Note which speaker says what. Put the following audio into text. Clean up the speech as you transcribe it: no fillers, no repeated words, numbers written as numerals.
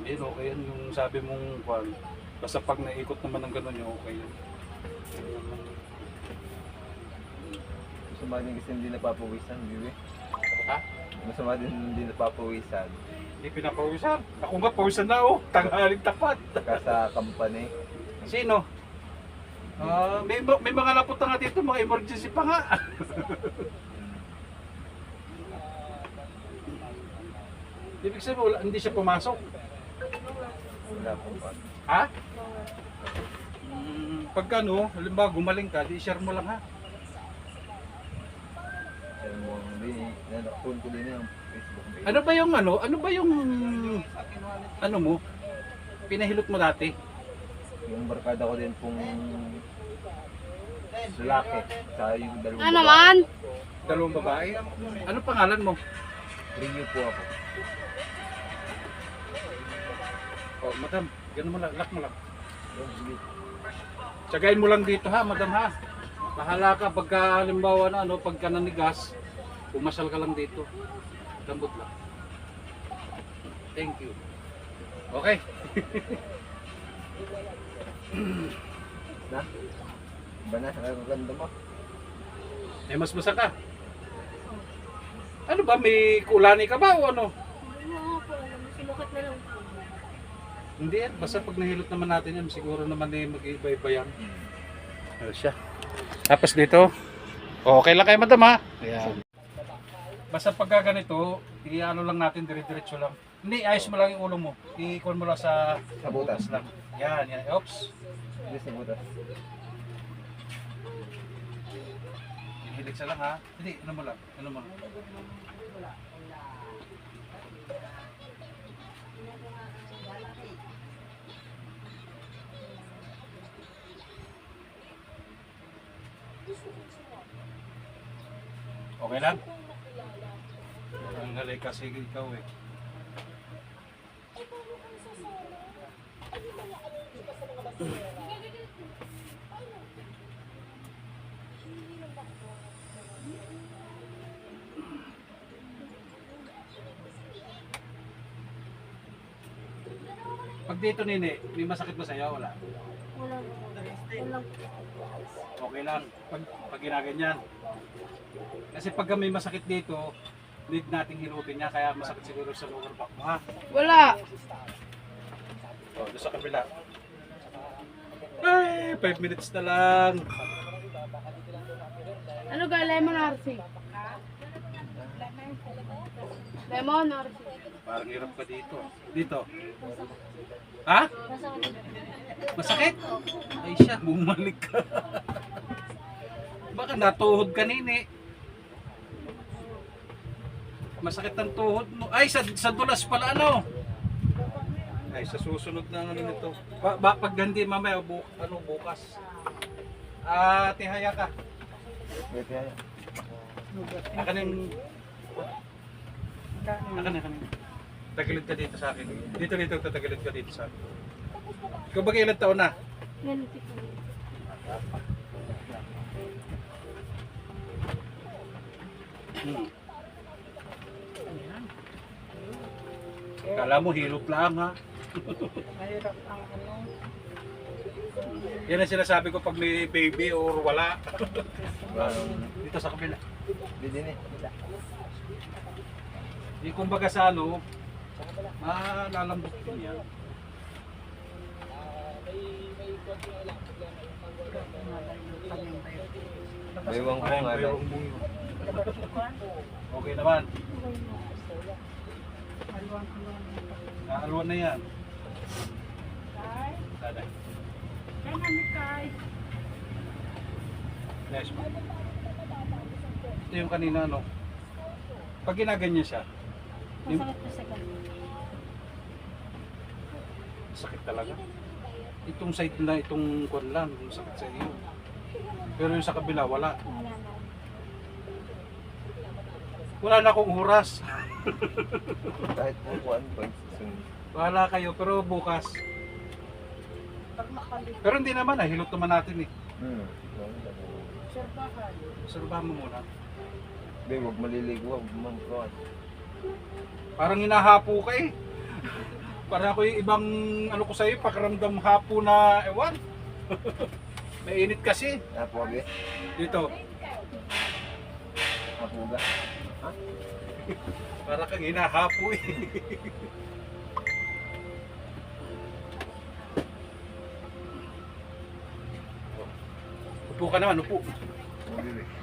Speaker 1: Yun, okay yan. Yung sabi mong kwan. Basta pag naikot naman ng gano'n yung okay yun.
Speaker 2: Masama din kasi hindi napapawisan, Bibi.
Speaker 1: Ha?
Speaker 2: Masama din hindi napapawisan.
Speaker 1: Hindi pinapawisan. Ako nga pawisan na oh. Tanghaling tapat.
Speaker 2: Saka sa company.
Speaker 1: Sino? May mga napunta nga dito, mga emergency pa nga. Ibig sabihin, hindi siya pumasok.
Speaker 2: Wala po pa.
Speaker 1: Ha? Pagka no, halimbawa gumaling ka, di-share mo lang ha.
Speaker 2: Sabi mo, hindi, nanakpun ko din yung Facebook page.
Speaker 1: Ano ba yung ano mo? Pinahilot mo dati?
Speaker 2: Yung barkada ko din pong lalaki. Saka yung dalawang
Speaker 3: Ano naman?
Speaker 1: Dalawang babae? Ano pangalan mo?
Speaker 2: Rinyo po ako.
Speaker 1: Oh, madam, ganun mo lang, lock mo lang.
Speaker 2: Yung sige.
Speaker 1: Tsagain mo lang dito ha, madam ha. Bahala ka pagka halimbawa na ano, pagka nanigas, pumasal ka lang dito. Lambot lang. Thank you. Okay.
Speaker 2: Na? Iba na, nakakaganda mo.
Speaker 1: Eh, mas basa ka. Ano ba, may kulani ka ba o ano?
Speaker 3: Hindi mo po alam. Sinukat na lang po.
Speaker 1: Hindi yan, basta pag nahilot naman natin yan, siguro naman eh mag-iba-iba yan. Ano siya. Tapos dito, okay lang kayo madam ha. Ayan. Basta pagka ganito, i-ano lang natin, dire-diretso lang. Hindi, ayos mo lang yung ulo mo. I-ikon mo lang sa
Speaker 2: butas
Speaker 1: lang. Yan, yan. Oops.
Speaker 2: Hindi sa butas.
Speaker 1: Hilig sa lang ha. Hindi, ano mo lang. Ano mo lang. Okay lang? Ang halay kasi ikaw eh. Pag dito nini, may masakit ba sa'yo? Wala.
Speaker 3: Wala po. Wala po.
Speaker 1: Okay lang. Pag ginaganyan. Kasi pag may masakit dito, need nating hilutin niya, kaya masakit siguro sa lower back mo ha.
Speaker 3: Wala.
Speaker 1: O, doon sa kabila. Ay, 5 minutes na lang.
Speaker 3: Ano ga? Lemon RC? Lemon RC?
Speaker 1: Parang hirap ka dito. Dito. Ha? Masakit? Ay siya, bumalik ka. Baka natuhod ka nini. Masakit ang tuhod mo. Ay, sa dulas pala ano? Ay, sa susunod na ano nito. Pag hindi mamaya, bukas. Tihaya ka.
Speaker 2: Pwede yan.
Speaker 1: Akanin. Akanin. Tagilid ka dito sa akin. Dito, tatagilid ka dito sa akin. Ikaw ba ilang taon na?
Speaker 3: Yan, tipo.
Speaker 1: Kala mo hilot lang ha.
Speaker 3: Mahirap ang ano.
Speaker 1: Yan ang sinasabi ko pag may baby or wala. Dito sa kabila.
Speaker 2: Hindi din eh.
Speaker 1: Di kumbaga sa ano, malalambot din yan.
Speaker 2: Baywang ko nga lang.
Speaker 1: Okay naman. Nakaluan na yan. Daday. Nice man. Ito yung kanina ano. Pag ginaganyan siya,
Speaker 3: Masakit po sa ganun.
Speaker 1: sakit talaga. Itong side na itong kwan lang, yung sakit sa iyo. Pero yung sa kabila, wala.
Speaker 3: Wala na.
Speaker 1: Wala na akong oras.
Speaker 2: Kahit po kuhan pa.
Speaker 1: Wala kayo, pero bukas. Pero hindi naman, hilot naman natin eh. Obserbahan mo muna.
Speaker 2: Be, huwag maliligo. Huwag mamkuhan.
Speaker 1: Parang hinahapo ka eh. Para ako yung ibang ano ko sa'yo, pakiramdam hapo na ewan. Mainit kasi.
Speaker 2: Napuwag eh.
Speaker 1: Dito.
Speaker 2: Napuga. Ha?
Speaker 1: Para kang hinahapo eh. Upo ka naman, upo.
Speaker 2: Hindi eh.